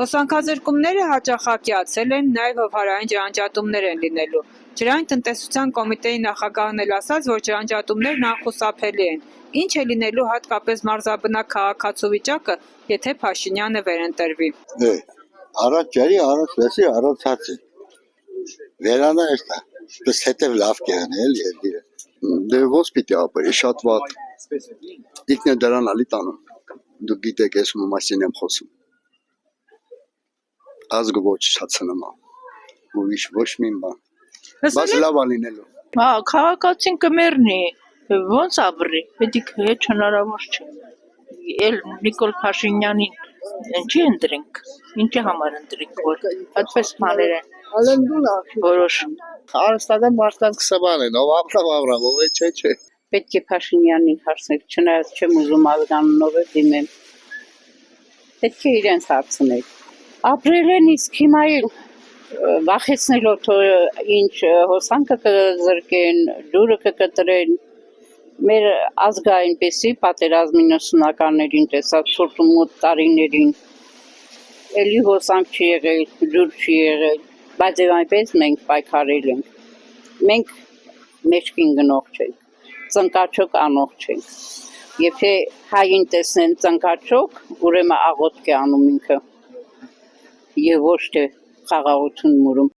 Հոսանքազրկումները հաճախակյացել են, նաև հովհարային ջրանջատումներ են լինելու։ Ջրային տնտեսության կոմիտեի նախագահն էլ ասաց, որ ջրանջատումներն անխուսափելի են։ Ինչ է լինելու հատկապես մարզաբնակ քաղաքացու վիճակը, եթե Փաշինյանը վերընտրվի։ Առաջ ջրի, առաջ լսի, առաջ հացի։ Վերանը էստա, պես հետև լավ կեղնել երկիրը։ Դե ոնց պիտի ապրի, շատ վատ։ Ինքն է դրան ալի տանում։ Դուք գիտեք, ես ում մասին եմ խոսում։ Ազգը ոչնչացնում է։ Ուրիշ ոչ մի բան։ Բայց լավ է լինելու։ Հա, քաղաքացին կմեռնի, ոնց ապրի, հետ հնարավոր չէ։ Էլ Նիկոլ Փաշինյանին ինչի ընտրենք, ինչի համար ընտրենք, որ այդպես բաներ են որոշում։ Հարստական մարդկանց կսաբան են, ով ապրավ, ով չէ։ Պետք է Փաշինյանին հարցնել, չնայած չեմ ուզում ազգանունով դիմեմ։ Պետք է իրենց հարցնել։ Ապրել են, իսկ հիմա վախեցնելով ինչ հոսանքը կզրկեն, ջուրը կկտրեն, մեր ազգը այնպեսի պատերազմի 90-ականներին տեսած ցուրտումոտ տարիներին, էլի հոսանք չի եղել, ջուր չի եղել, բայց եւ այնպես մենք պայքարել ենք, մենք մեջքին գնող չենք, ծնկաչոք անող չենք, եթե հային տեսնեն ծնկաչոք, ուրեմն աղոթք է անում ինքը, եւ ոչ թե խաղաղություն մուրում։